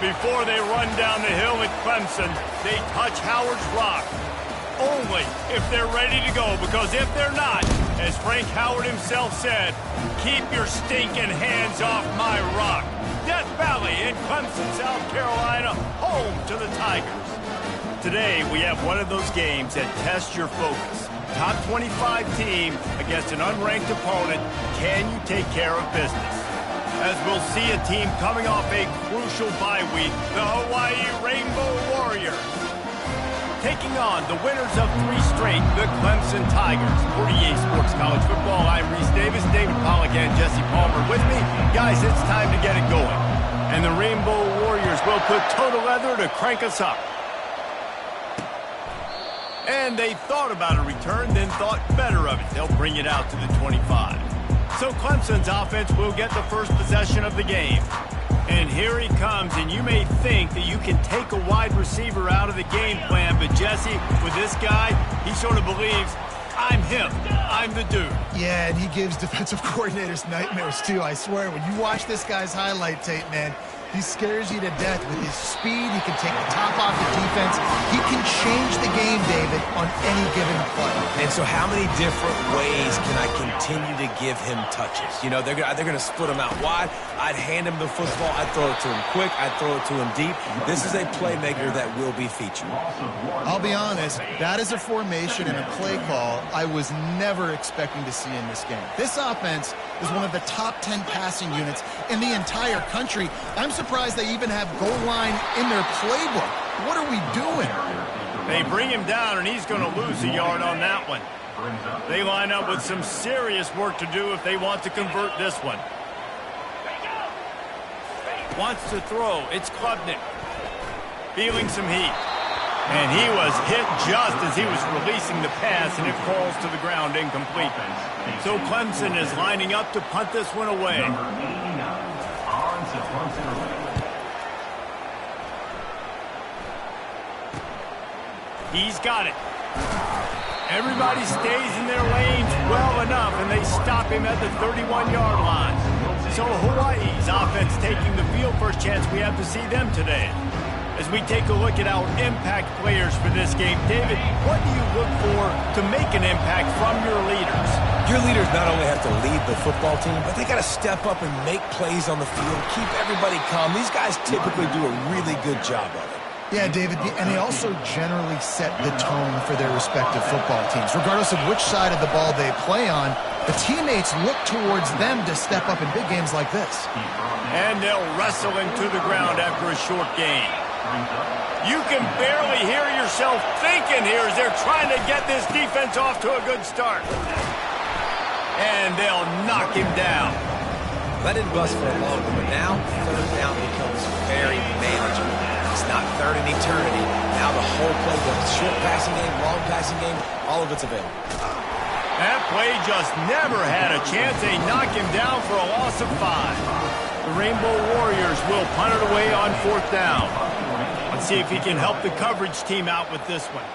Before they run down the hill at Clemson, they touch Howard's rock. Only if they're ready to go, because if they're not, as Frank Howard himself said, keep your stinking hands off my rock. Death Valley in Clemson, South Carolina, home to the Tigers. Today, we have one of those games that tests your focus. Top 25 team against an unranked opponent. Can you take care of business? As we'll see a team coming off a crucial bye week, the Hawaii Rainbow Warriors. Taking on the winners of 3 straight, the Clemson Tigers. For EA Sports College Football, I'm Reese Davis, David Pollack, and Jesse Palmer with me. Guys, it's time to get it going. And the Rainbow Warriors will put total leather to crank us up. And they thought about a return, then thought better of it. They'll bring it out to the 25. So Clemson's offense will get the first possession of the game. And here he comes, and you may think that you can take a wide receiver out of the game plan, but Jesse, with this guy, he sort of believes, I'm him. I'm the dude. Yeah, and he gives defensive coordinators nightmares, too. I swear, when you watch this guy's highlight tape, man, he scares you to death with his speed. He can take the top off the defense. He can change the game, David, on any given play. And so how many different ways can I continue to give him touches? You know, they're going to split him out wide. I'd hand him the football. I'd throw it to him quick. I'd throw it to him deep. This is a playmaker that will be featured. I'll be honest, that is a formation and a play call I was never expecting to see in this game. This offense is one of the top 10 passing units in the entire country. I'm surprised they even have goal line in their playbook. What are we doing? They bring him down, and he's going to lose a yard on that one. They line up with some serious work to do if they want to convert this one. Wants to throw. It's Klubnik. Feeling some heat. And he was hit just as he was releasing the pass, and it falls to the ground incomplete. So Clemson is lining up to punt this one away. He's got it. Everybody stays in their lanes well enough, and they stop him at the 31-yard line. So Hawaii's offense taking the field. First chance we have to see them today. As we take a look at our impact players for this game, David, what do you look for to make an impact from your leaders? Your leaders not only have to lead the football team, but they got to step up and make plays on the field, keep everybody calm. These guys typically do a really good job of it. Yeah, David, and they also generally set the tone for their respective football teams. Regardless of which side of the ball they play on, the teammates look towards them to step up in big games like this. And they'll wrestle him to the ground after a short gain. You can barely hear yourself thinking here as they're trying to get this defense off to a good start. And they'll knock him down. That didn't bust for a long one, but now third down becomes very manageable. It's not third in eternity. Now the whole playbook, short passing game, long passing game, all of it's available. That play just never had a chance. They knock him down for a loss of 5. The Rainbow Warriors will punt it away on 4th down. Let's see if he can help the coverage team out with this one.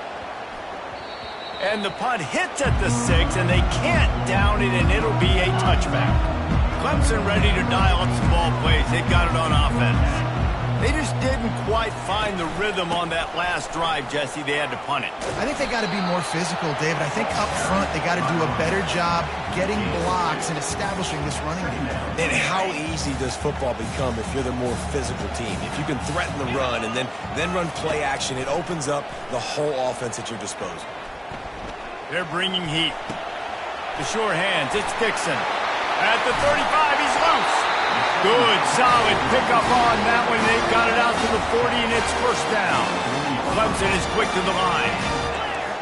And the punt hits at the 6, and they can't down it, and it'll be a touchback. Clemson ready to dial up some ball plays. They've got it on offense. They just didn't quite find the rhythm on that last drive, Jesse. They had to punt it. I think they got to be more physical, David. I think up front they got to do a better job getting blocks and establishing this running game. And how easy does football become if you're the more physical team? If you can threaten the run and then run play action, it opens up the whole offense at your disposal. They're bringing heat. The sure hands, it's Dixon. At the 35, he's loose. Good, solid pickup on that one. They've got it out to the 40, and it's first down. Clemson is quick to the line.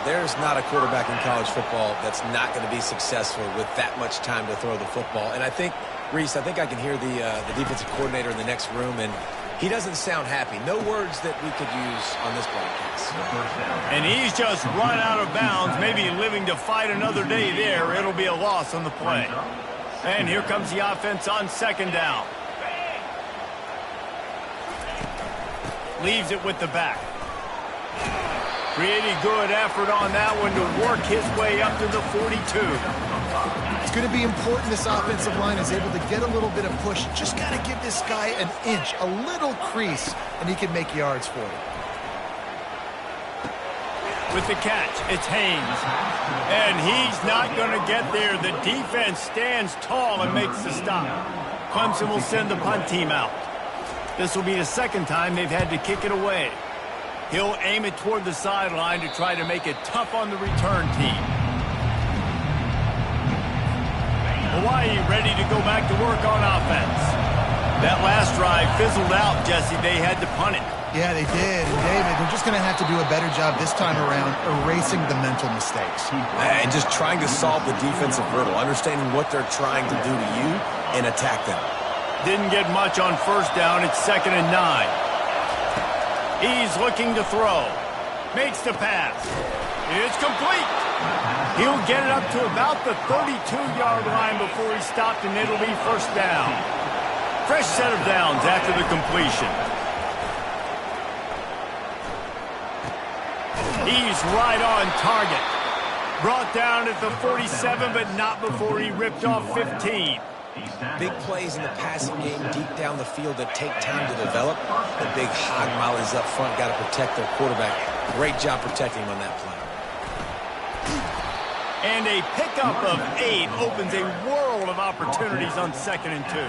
There's not a quarterback in college football that's not going to be successful with that much time to throw the football. And I think, Reese, I can hear the defensive coordinator in the next room, and he doesn't sound happy. No words that we could use on this broadcast. And he's just run out of bounds, maybe living to fight another day there. It'll be a loss on the play. And here comes the offense on 2nd down. Leaves it with the back. Pretty good effort on that one to work his way up to the 42. It's going to be important this offensive line is able to get a little bit of push. Just got to give this guy an inch, a little crease, and he can make yards for you. With the catch, it's Haynes. And he's not going to get there. The defense stands tall and makes the stop. Clemson will send the punt team out. This will be the second time they've had to kick it away. He'll aim it toward the sideline to try to make it tough on the return team. Hawaii ready to go back to work on offense. That last drive fizzled out, Jesse. They had to punt it. Yeah, they did. And David, they're just going to have to do a better job this time around erasing the mental mistakes. And just trying to solve the defensive riddle, understanding what they're trying to do to you and attack them. Didn't get much on first down. It's 2nd and 9. He's looking to throw. Makes the pass. It's complete. He'll get it up to about the 32-yard line before he stopped, and it'll be first down. Fresh set of downs after the completion. He's right on target. Brought down at the 47, but not before he ripped off 15. Big plays in the passing game deep down the field that take time to develop. The big hog mollies up front got to protect their quarterback. Great job protecting him on that play. And a pickup of 8 opens a world of opportunities on 2nd and 2.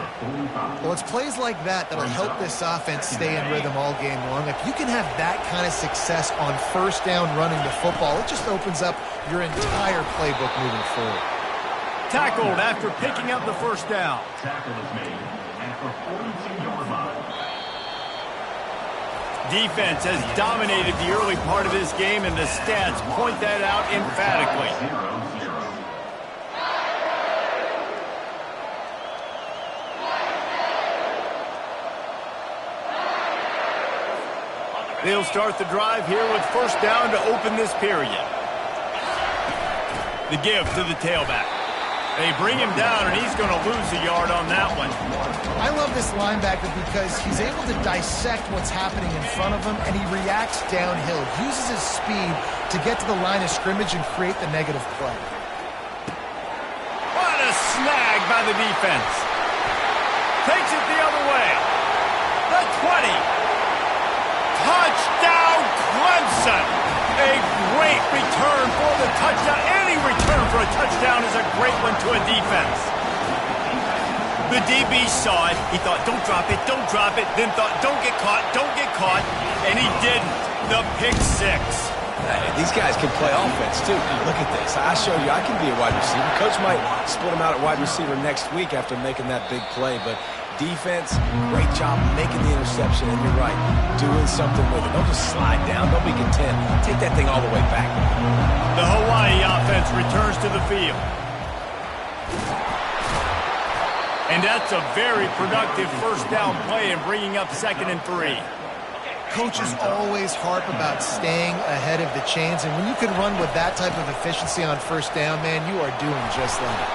Well, it's plays like that that'll help this offense stay in rhythm all game long. If you can have that kind of success on first down running the football, it just opens up your entire playbook moving forward. Tackled after picking up the first down. Defense has dominated the early part of this game, and the stats point that out emphatically. They'll start the drive here with first down to open this period. The give to the tailback. They bring him down, and he's going to lose a yard on that one. I love this linebacker because he's able to dissect what's happening in front of him, and he reacts downhill, uses his speed to get to the line of scrimmage and create the negative play. What a snag by the defense. Takes it the other way. The 20. Touchdown, Clemson. A great return for the touchdown. Any return for a touchdown is a great one to a defense. The DB saw it. He thought, don't drop it, don't drop it. Then thought, don't get caught, don't get caught. And he didn't. The pick 6. Hey, these guys can play offense, too. Now, look at this. I showed you I can be a wide receiver. Coach might split him out at wide receiver next week after making that big play. But defense, great job making the interception. And you're right, doing something with it. Don't just slide down. Don't be content. Take that thing all the way back. The Hawaii offense returns to the field. And that's a very productive first down play and bringing up 2nd and 3. Coaches always harp about staying ahead of the chains, and when you can run with that type of efficiency on first down, man, you are doing just that.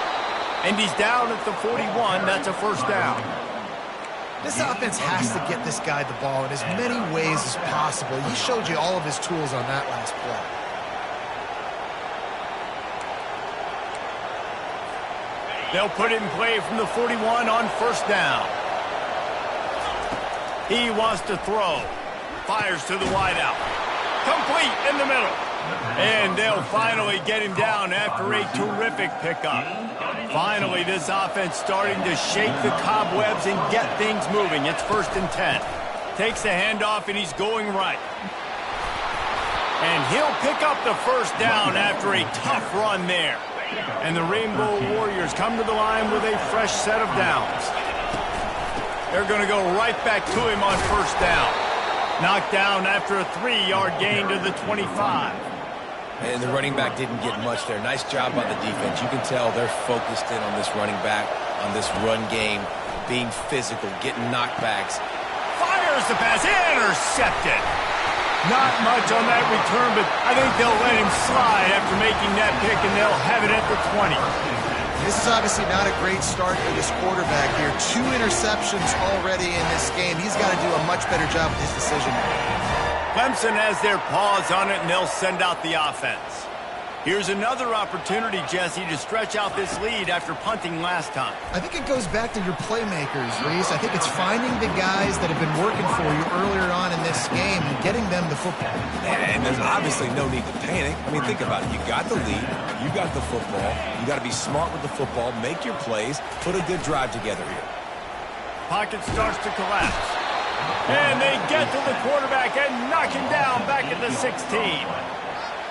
And he's down at the 41. That's a first down. This offense has to get this guy the ball in as many ways as possible. He showed you all of his tools on that last play. They'll put it in play from the 41 on first down. He wants to throw. Fires to the wideout. Complete in the middle. And they'll finally get him down after a terrific pickup. Finally, this offense starting to shake the cobwebs and get things moving. It's 1st and 10. Takes the handoff, and he's going right. And he'll pick up the first down after a tough run there. And the Rainbow Warriors come to the line with a fresh set of downs. They're going to go right back to him on first down. Knocked down after a 3-yard gain to the 25. And the running back didn't get much there. Nice job by the defense. You can tell they're focused in on this running back, on this run game, being physical, getting knockbacks. Fires the pass, intercepted. Not much on that return, but I think they'll let him slide after making that pick, and they'll have it at the 20. This is obviously not a great start for this quarterback here. 2 interceptions already in this game. He's got to do a much better job with his decision making. Clemson has their paws on it, and they'll send out the offense. Here's another opportunity, Jesse, to stretch out this lead after punting last time. I think it goes back to your playmakers, Reese. I think it's finding the guys that have been working for you earlier on in this game and getting them the football. And there's obviously no need to panic. I mean, think about it. You got the lead. You got the football. You got to be smart with the football. Make your plays. Put a good drive together here. Pocket starts to collapse. And they get to the quarterback and knock him down back at the 16.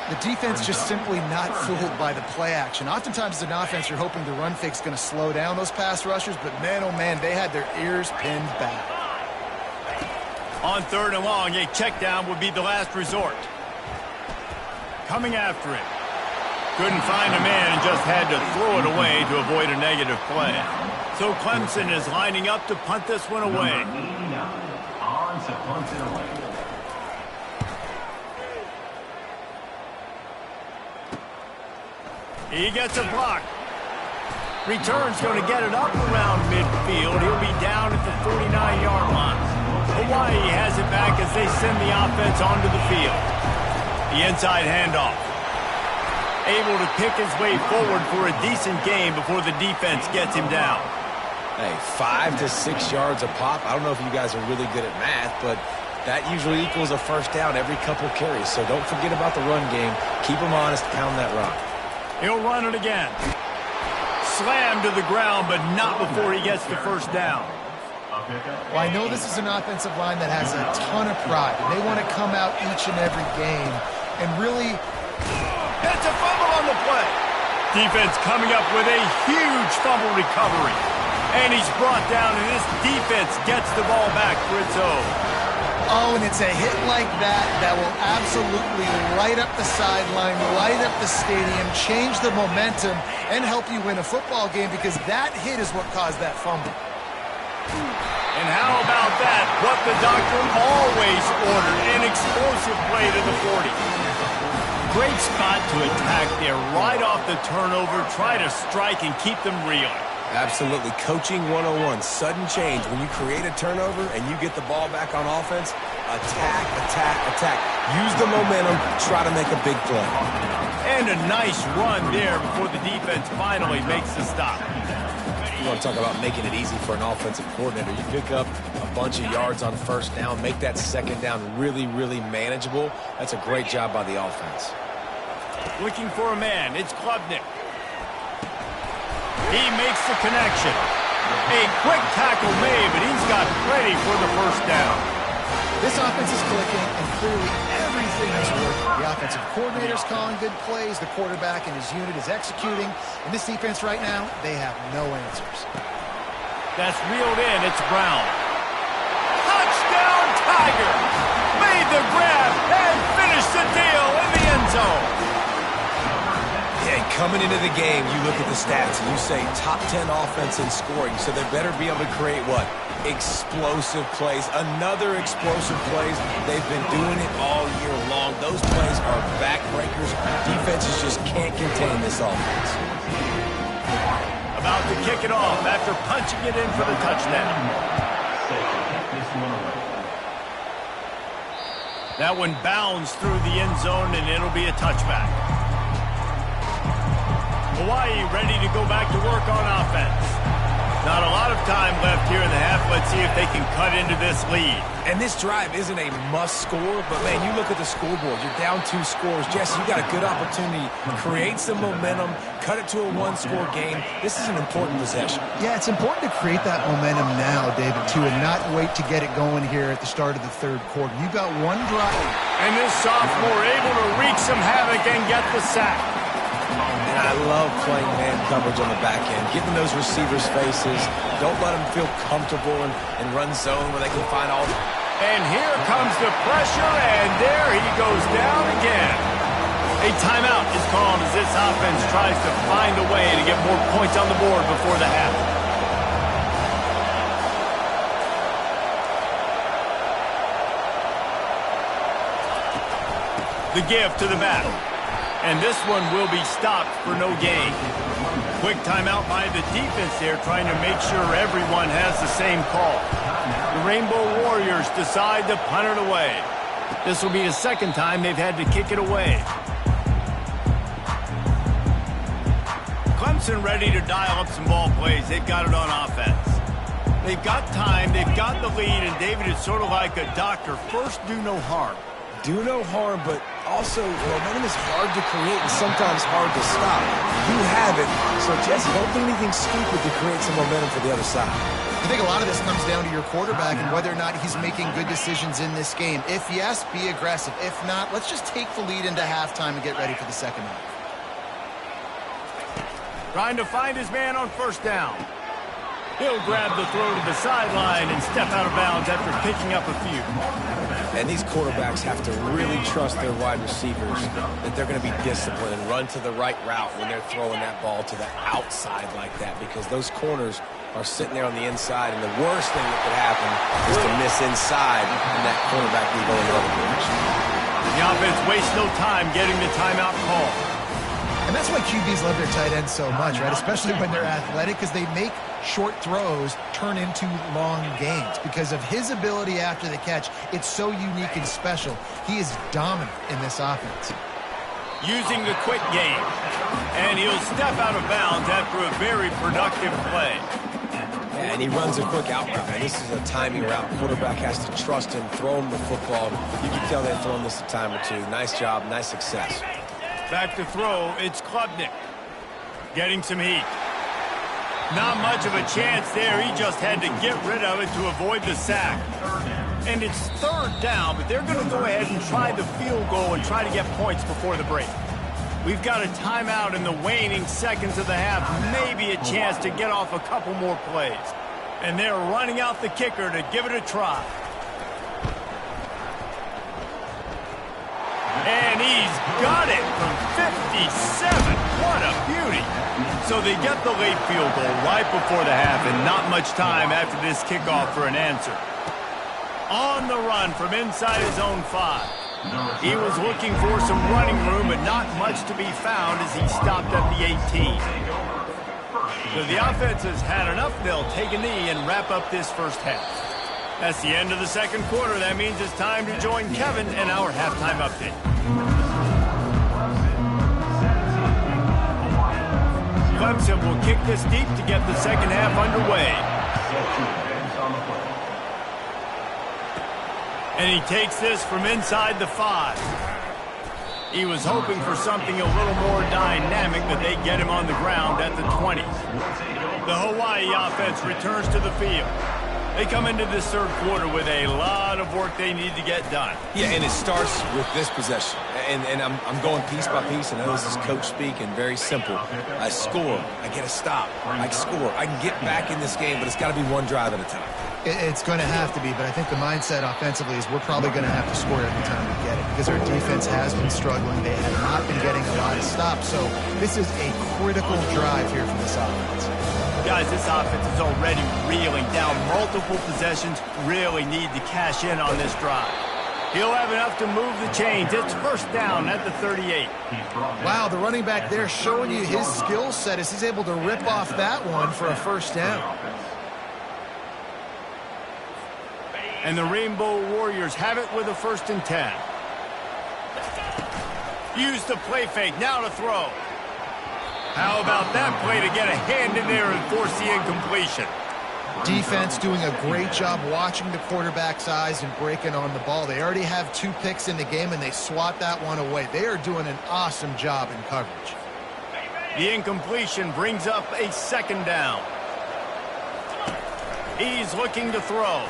The defense just simply not fooled by the play action. Oftentimes as an offense, you're hoping the run fake's going to slow down those pass rushers, but man, oh man, they had their ears pinned back. On 3rd and long, a check down would be the last resort. Coming after him. Couldn't find a man and just had to throw it away to avoid a negative play. So Clemson is lining up to punt this one away. On to punt it away. He gets a block. Return's going to get it up around midfield. He'll be down at the 49-yard line. Hawaii has it back as they send the offense onto the field. The inside handoff. Able to pick his way forward for a decent gain before the defense gets him down. Hey, 5 to 6 yards a pop. I don't know if you guys are really good at math, but that usually equals a first down every couple carries. So don't forget about the run game. Keep them honest. Pound that rock. He'll run it again. Slammed to the ground, but not before he gets the first down. Well, I know this is an offensive line that has a ton of pride, and they want to come out each and every game and really... It's a fumble on the play. Defense coming up with a huge fumble recovery. And he's brought down, and this defense gets the ball back for its own. Oh, and it's a hit like that that will absolutely light up the sideline, light up the stadium, change the momentum, and help you win a football game because that hit is what caused that fumble. And how about that? What the doctor always ordered, an explosive play to the 40. Great spot to attack there, right off the turnover, try to strike and keep them reeling. Absolutely. Coaching 101. Sudden change. When you create a turnover and you get the ball back on offense, attack, attack, attack. Use the momentum. Try to make a big play. And a nice run there before the defense finally makes the stop. You want to talk about making it easy for an offensive coordinator. You pick up a bunch of yards on first down, make that second down really, really manageable. That's a great job by the offense. Looking for a man. It's Klubnik. He makes the connection. A quick tackle made, but he's got plenty for the first down. This offense is clicking, and clearly everything is working. The offensive coordinator's calling good plays, the quarterback and his unit is executing, and this defense right now, they have no answers. That's reeled in. It's Brown. Touchdown, Tiger! Made the grab and finished the deal in the end zone. And coming into the game, you look at the stats and you say top 10 offense in scoring, so they better be able to create what? Explosive plays. Another explosive plays. They've been doing it all year long. Those plays are backbreakers. Defenses just can't contain this offense. About to kick it off after punching it in for the touchdown. That one bounds through the end zone, and it'll be a touchback. Hawaii ready to go back to work on offense. Not a lot of time left here in the half. Let's see if they can cut into this lead. And this drive isn't a must score, but man, you look at the scoreboard. You're down 2 scores. Jesse, you got a good opportunity to create some momentum, cut it to a 1-score game. This is an important possession. Yeah, it's important to create that momentum now, David, too, and not wait to get it going here at the start of the 3rd quarter. You've got one drive. And this sophomore able to wreak some havoc and get the sack. And I love playing man coverage on the back end, giving those receivers faces. Don't let them feel comfortable and run zone where they can find all. And here comes the pressure, and there he goes down again. A timeout is called as this offense tries to find a way to get more points on the board before the half. The give to the back. And this one will be stopped for no gain. Quick timeout by the defense there, trying to make sure everyone has the same call. The Rainbow Warriors decide to punt it away. This will be the 2nd time they've had to kick it away. Clemson ready to dial up some ball plays. They've got it on offense. They've got time, they've got the lead, and David is sort of like a doctor. First, do no harm. Do no harm, but also momentum is hard to create and sometimes hard to stop. You have it, so Jesse, don't do anything stupid to create some momentum for the other side. I think a lot of this comes down to your quarterback and whether or not he's making good decisions in this game. If yes, be aggressive. If not, let's just take the lead into halftime and get ready for the second half. Trying to find his man on first down. He'll grab the throw to the sideline and step out of bounds after picking up a few. And these quarterbacks have to really trust their wide receivers that they're going to be disciplined and run to the right route when they're throwing that ball to the outside like that, because those corners are sitting there on the inside, and the worst thing that could happen is to miss inside and that cornerback can go in the other direction. The offense wastes no time getting the timeout call. And that's why QBs love their tight ends so much, right? Especially when they're athletic, because they make short throws turn into long gains. Because of his ability after the catch, it's so unique and special. He is dominant in this offense. Using the quick game. And he'll step out of bounds after a very productive play. Yeah, and he runs a quick out route. And this is a timing route. Quarterback has to trust him, throw him the football. You can tell they've thrown this a time or two. Nice job, nice success. Back to throw, it's Klubnik. Getting some heat. Not much of a chance there. He just had to get rid of it to avoid the sack. And it's third down, but they're going to go ahead and try the field goal and try to get points before the break. We've got a timeout in the waning seconds of the half. Maybe a chance to get off a couple more plays. And they're running out the kicker to give it a try. And he's got it from 57. What a beauty. So they get the late field goal right before the half, and not much time after this kickoff for an answer. On the run from inside his own 5. He was looking for some running room, but not much to be found as he stopped at the 18. So the offense has had enough. They'll take a knee and wrap up this first half. That's the end of the second quarter. That means it's time to join Kevin and our halftime update. Clemson will kick this deep to get the second half underway. And he takes this from inside the 5. He was hoping for something a little more dynamic, but they get him on the ground at the 20. The Hawaii offense returns to the field. They come into this third quarter with a lot of work they need to get done. Yeah, and it starts with this possession. And I'm going piece by piece. I know this is coach speak and very simple. I score. I get a stop. I score. I can get back in this game, but it's got to be one drive at a time. It's going to have to be, but I think the mindset offensively is we're probably going to have to score every time we get it because our defense has been struggling. They have not been getting a lot of stops. So this is a critical drive here for this offense. Guys, this offense is already reeling down multiple possessions. Really need to cash in on this drive. He'll have enough to move the chains. It's first down at the 38. Wow, the running back there showing you his skill set as he's able to rip off that one for a first down. And the Rainbow Warriors have it with a 1st and 10. Use the play fake, now to throw. How about that play to get a hand in there and force the incompletion? Defense doing a great job watching the quarterback's eyes and breaking on the ball. They already have 2 picks in the game, and they swat that one away. They are doing an awesome job in coverage. The incompletion brings up a 2nd down. He's looking to throw.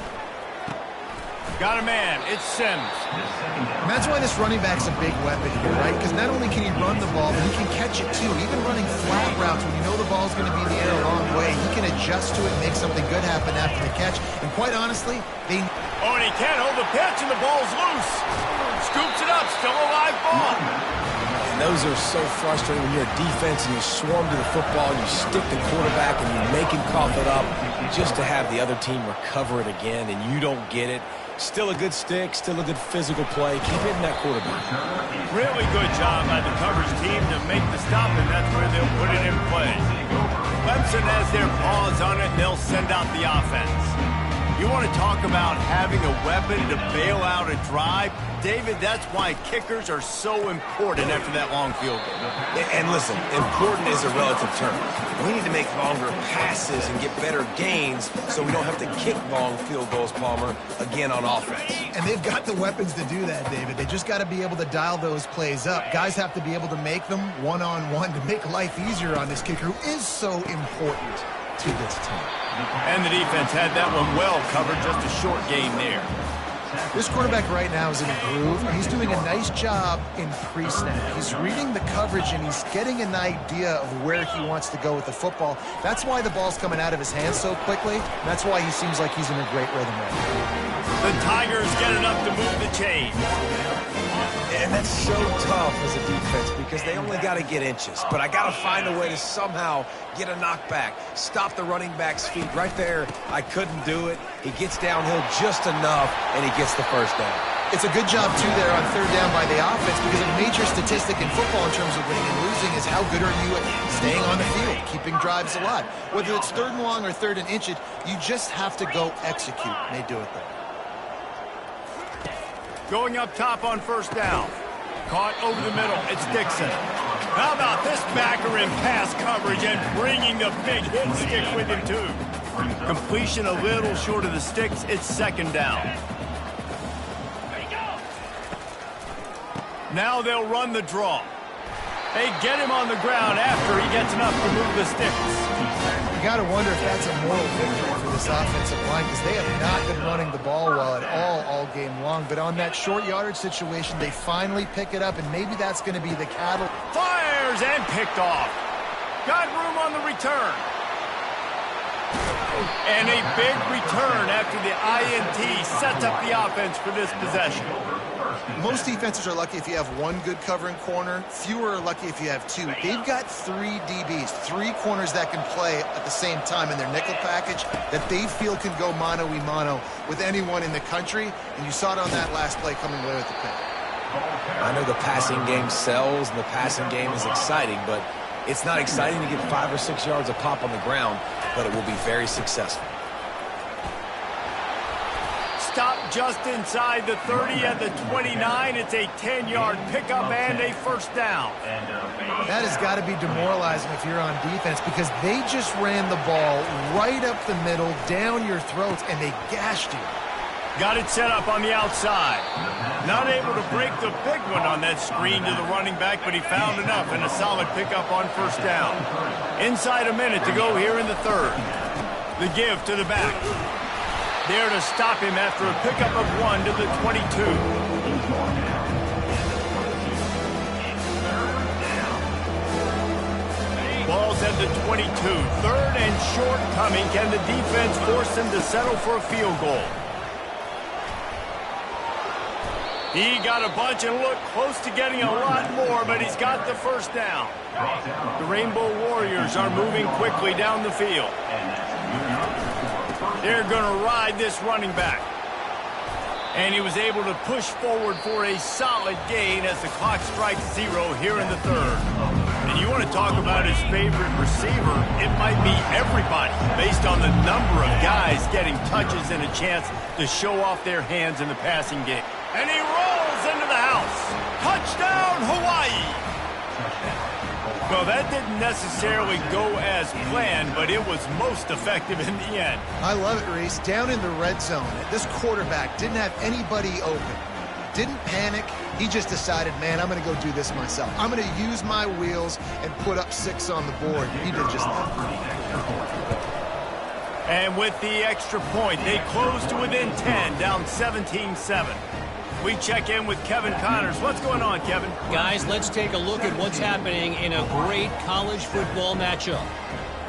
Got a man. It's Sims. And that's why this running back's a big weapon here, right? Because not only can he run the ball, but he can catch it too. Even running flat routes when you know the ball's going to be in the air a long way, he can adjust to it and make something good happen after the catch. And quite honestly, they... Oh, and he can't hold the pitch, and the ball's loose. Scoops it up. Still a live ball. And those are so frustrating when you're a defense and you swarm to the football, and you stick the quarterback, and you make him cough it up just to have the other team recover it again, and you don't get it. Still a good stick, still a good physical play. Keep hitting that quarterback. Really good job by the coverage team to make the stop, and that's where they'll put it in play. Clemson has their paws on it, and they'll send out the offense. You want to talk about having a weapon to bail out a drive? David, that's why kickers are so important after that long field goal. And listen, important is a relative term. We need to make longer passes and get better gains so we don't have to kick long field goals, Palmer, again on offense. And they've got the weapons to do that, David. They just got to be able to dial those plays up. Guys have to be able to make them one-on-one to make life easier on this kicker who is so important to this team. And the defense had that one well covered, just a short gain there. This quarterback right now is in a groove, and he's doing a nice job in pre-snap. He's reading the coverage, and he's getting an idea of where he wants to go with the football. That's why the ball's coming out of his hands so quickly. That's why he seems like he's in a great rhythm right now. The Tigers get enough to move the chain. And that's so tough as a defense because they only got to get inches. But I got to find a way to somehow get a knockback, stop the running back's feet. Right there, I couldn't do it. He gets downhill just enough, and he gets the first down. It's a good job, too, there on third down by the offense because a major statistic in football in terms of winning and losing is how good are you at staying on the field, keeping drives alive. Whether it's third and long or third and inches, you just have to go execute, and they do it there. Going up top on first down. Caught over the middle. It's Dixon. How about this backer in pass coverage and bringing the big hit stick with him, too. Completion a little short of the sticks. It's second down. Now they'll run the draw. They get him on the ground after he gets enough to move the sticks. You got to wonder if that's a moral victory for this offensive line because they have not been running the ball well at all game long. But on that short yardage situation, they finally pick it up, and maybe that's going to be the catalyst. Fires and picked off. Got room on the return. And a big return after the INT sets up the offense for this possession. Most defenses are lucky if you have one good covering corner. Fewer are lucky if you have two. They've got three DBs, three corners that can play at the same time in their nickel package that they feel can go mano-a-mano with anyone in the country. And you saw it on that last play coming away with the pick. I know the passing game sells and the passing game is exciting, but it's not exciting to get 5 or 6 yards a pop on the ground, but it will be very successful. Stop just inside the 30 at the 29. It's a 10-yard pickup and a first down. That has got to be demoralizing if you're on defense because they just ran the ball right up the middle, down your throats, and they gashed you. Got it set up on the outside. Not able to break the big one on that screen to the running back, but he found enough and a solid pickup on first down. Inside a minute to go here in the third. The give to the back. There to stop him after a pickup of 1 to the 22. Ball's at the 22. Third and short coming. Can the defense force him to settle for a field goal? He got a bunch and looked close to getting a lot more, but he's got the first down. The Rainbow Warriors are moving quickly down the field. They're going to ride this running back. And he was able to push forward for a solid gain as the clock strikes 0 here in the third. And you want to talk about his favorite receiver, it might be everybody based on the number of guys getting touches and a chance to show off their hands in the passing game. And he rolls into the house. Touchdown, Hawaii! Well, that didn't necessarily go as planned, but it was most effective in the end. I love it, Reese. Down in the red zone, this quarterback didn't have anybody open. Didn't panic. He just decided, man, I'm going to go do this myself. I'm going to use my wheels and put up 6 on the board. He did just that. And with the extra point, they close to within 10, down 17-7. We check in with Kevin Connors. What's going on, Kevin? Guys, let's take a look at what's happening in a great college football matchup.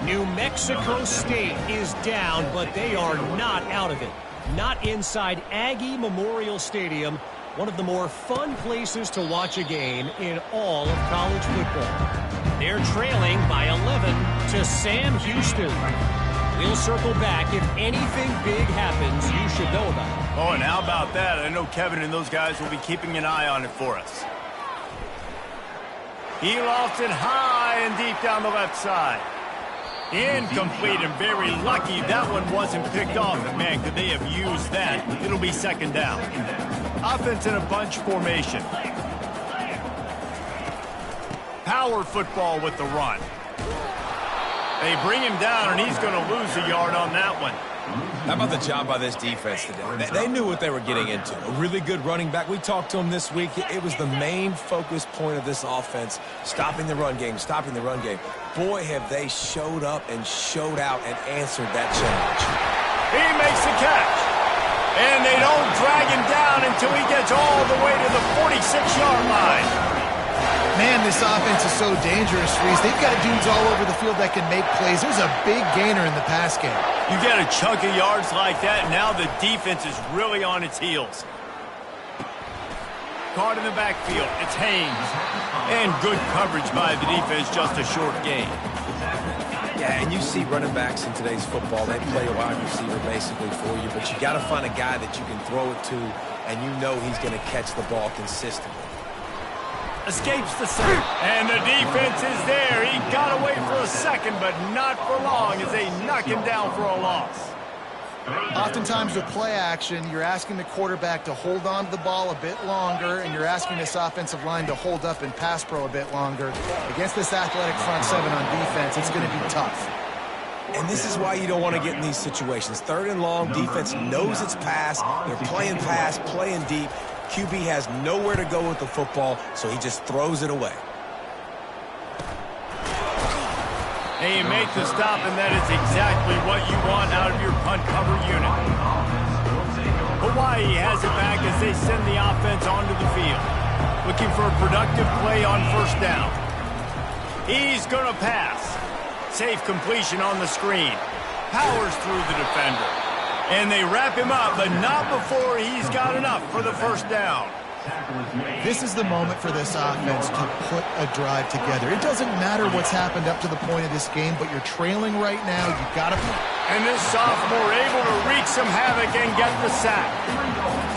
New Mexico State is down, but they are not out of it. Not inside Aggie Memorial Stadium, one of the more fun places to watch a game in all of college football. They're trailing by 11 to Sam Houston. We'll circle back if anything big happens you should know about. Oh, and how about that? I know Kevin and those guys will be keeping an eye on it for us. He lofts it high and deep down the left side. Incomplete, and very lucky that one wasn't picked off. Man, could they have used that? It'll be second down. Offense in a bunch formation. Power football with the run. They bring him down, and he's going to lose a yard on that one. How about the job by this defense today? They knew what they were getting into. A really good running back. We talked to him this week. It was the main focus point of this offense, stopping the run game, stopping the run game. Boy, have they showed up and showed out and answered that challenge. He makes the catch. And they don't drag him down until he gets all the way to the 46-yard line. Man, this offense is so dangerous, Reese. They've got dudes all over the field that can make plays. There's a big gainer in the pass game. You get a chunk of yards like that, now the defense is really on its heels. Caught in the backfield, it's Haynes. And good coverage by the defense, just a short gain. Yeah, and you see running backs in today's football, they play a wide receiver basically for you, but you got to find a guy that you can throw it to, and you know he's going to catch the ball consistently. Escapes the sack. And the defense is there. He got away for a second, but not for long as they knock him down for a loss. Oftentimes with play action, you're asking the quarterback to hold on to the ball a bit longer, and you're asking this offensive line to hold up in pass pro a bit longer. Against this athletic front seven on defense, it's going to be tough. And this is why you don't want to get in these situations. Third and long, defense knows it's pass. They're playing pass, playing deep. QB has nowhere to go with the football, so he just throws it away. They make the stop, and that is exactly what you want out of your punt cover unit. Hawaii has it back as they send the offense onto the field. Looking for a productive play on first down. He's going to pass. Safe completion on the screen. Powers through the defender. And they wrap him up, but not before he's got enough for the first down. This is the moment for this offense to put a drive together. It doesn't matter what's happened up to the point of this game, but you're trailing right now. You've got to... And this sophomore able to wreak some havoc and get the sack.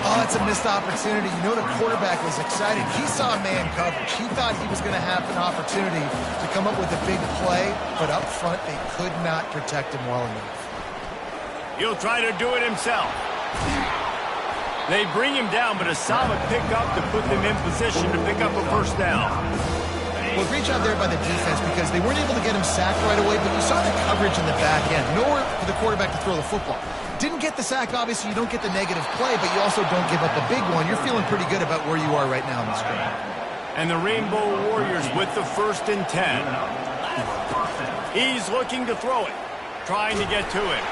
Oh, it's a missed opportunity. You know the quarterback was excited. He saw man coverage. He thought he was going to have an opportunity to come up with a big play, but up front they could not protect him well enough. He'll try to do it himself. They bring him down, but a solid pickup to put them in position to pick up a first down. Well, great job there by the defense because they weren't able to get him sacked right away, but you saw the coverage in the back end. Nowhere for the quarterback to throw the football. Didn't get the sack, obviously. You don't get the negative play, but you also don't give up a big one. You're feeling pretty good about where you are right now on the screen. And the Rainbow Warriors with the 1st and 10. He's looking to throw it, trying to get to it.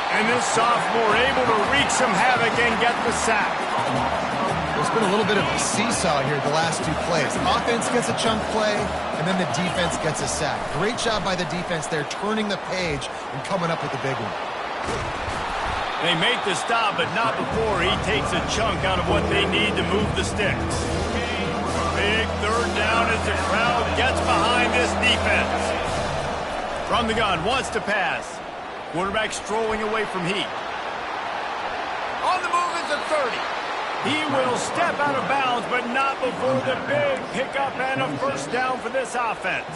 And this sophomore able to wreak some havoc and get the sack. There's been a little bit of a seesaw here the last two plays. Offense gets a chunk play, and then the defense gets a sack. Great job by the defense there, turning the page and coming up with the big one. They make the stop, but not before he takes a chunk out of what they need to move the sticks. Big third down as the crowd gets behind this defense. From the gun, wants to pass. Quarterback strolling away from Heat. On the move is a 30. He will step out of bounds, but not before the big pickup and a first down for this offense.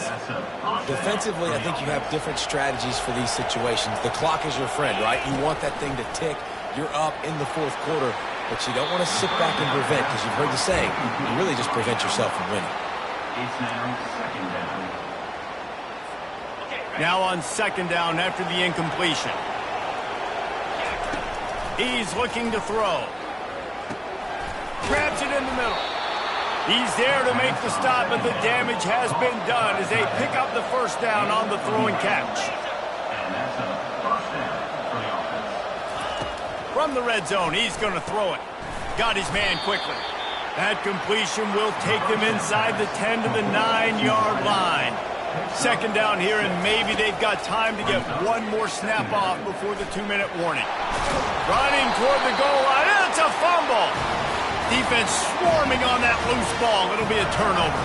Defensively, I think you have different strategies for these situations. The clock is your friend, right? You want that thing to tick. You're up in the 4th quarter, but you don't want to sit back and prevent, because you've heard the saying, you really just prevent yourself from winning. It's now second down. Now on second down after the incompletion. He's looking to throw. Grabs it in the middle. He's there to make the stop, but the damage has been done as they pick up the first down on the throw and catch. And that's a first down for the offense. From the red zone, he's going to throw it. Got his man quickly. That completion will take them inside the 10 to the 9-yard line. Second down here, and maybe they've got time to get one more snap off before the 2-minute warning. Running toward the goal line, and it's a fumble. Defense swarming on that loose ball. It'll be a turnover.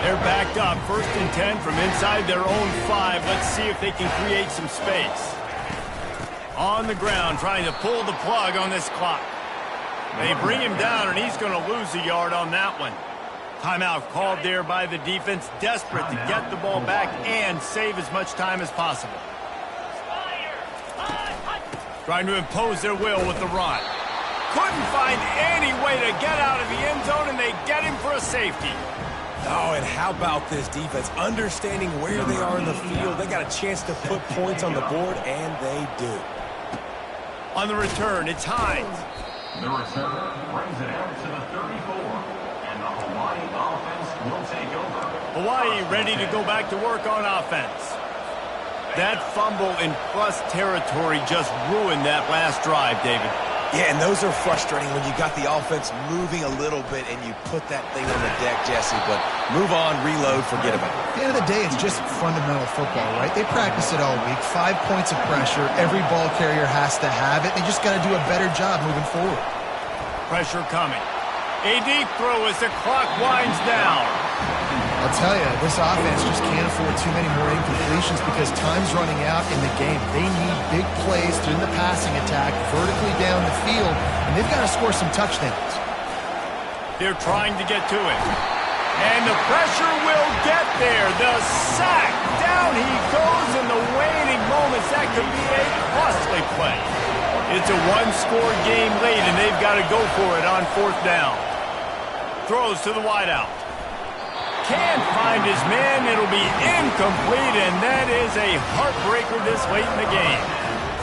They're backed up, 1st and 10 from inside their own 5. Let's see if they can create some space. On the ground, trying to pull the plug on this clock. They bring him down, and he's going to lose a yard on that one. Timeout called there by the defense, desperate to get the ball back and save as much time as possible. Trying to impose their will with the run. Couldn't find any way to get out of the end zone, and they get him for a safety. Oh, and how about this defense? Understanding where they are in the field. They got a chance to put points on the board, and they do. On the return, it's Hines. The return brings it out to the 34. And the Hawaii offense will take over. Hawaii ready to go back to work on offense. That fumble in plus territory just ruined that last drive, David. Yeah, and those are frustrating when you got the offense moving a little bit and you put that thing on the deck, Jesse. But move on, reload, forget about it. At the end of the day, it's just fundamental football, right? They practice it all week. 5 points of pressure. Every ball carrier has to have it. They just got to do a better job moving forward. Pressure coming. A deep throw as the clock winds down. I'll tell you, this offense just can't afford too many more incompletions because time's running out in the game. They need big plays through the passing attack, vertically down the field, and they've got to score some touchdowns. They're trying to get to it. And the pressure will get there. The sack. Down he goes in the waning moments. That could be a costly play. It's a one-score game late, and they've got to go for it on 4th down. Throws to the wideout. Can't find his man. It'll be incomplete, and that is a heartbreaker this late in the game.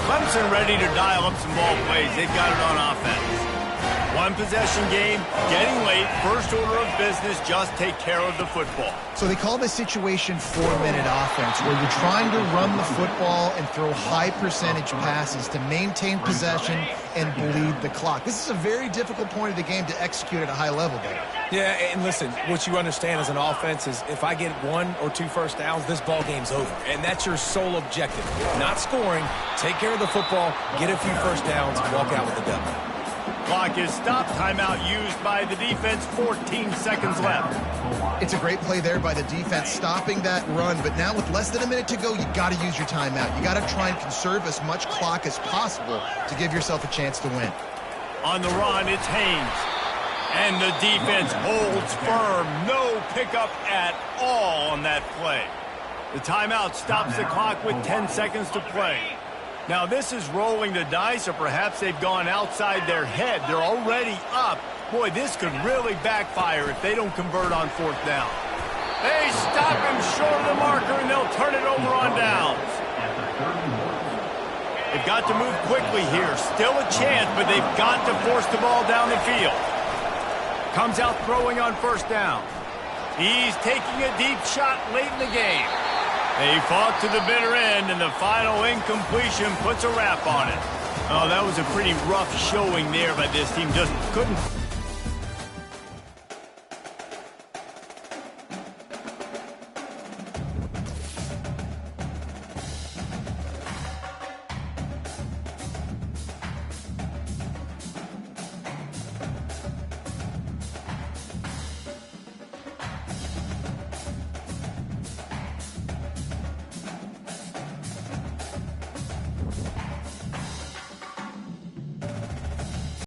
Clemson ready to dial up some ball plays. They've got it on offense. One possession game, getting late, first order of business, just take care of the football. So they call this situation 4-minute offense, where you're trying to run the football and throw high percentage passes to maintain possession and bleed the clock. This is a very difficult point of the game to execute at a high level, Dave. Yeah, and listen, what you understand as an offense is if I get 1 or 2 first downs, this ball game's over. And that's your sole objective. Not scoring, take care of the football, get a few first downs, and walk out with the W. Clock is stopped. Timeout used by the defense. 14 seconds left. It's a great play there by the defense, stopping that run. But now with less than a minute to go, you got to use your timeout. You got to try and conserve as much clock as possible to give yourself a chance to win. On the run, it's Haynes. And the defense holds firm. No pickup at all on that play. The timeout stops the clock with 10 seconds to play. Now, this is rolling the dice, or perhaps they've gone outside their head. They're already up. Boy, this could really backfire if they don't convert on 4th down. They stop him short of the marker, and they'll turn it over on downs. They've got to move quickly here. Still a chance, but they've got to force the ball down the field. Comes out throwing on 1st down. He's taking a deep shot late in the game. They fought to the bitter end, and the final incompletion puts a wrap on it. Oh, that was a pretty rough showing there by this team. Just couldn't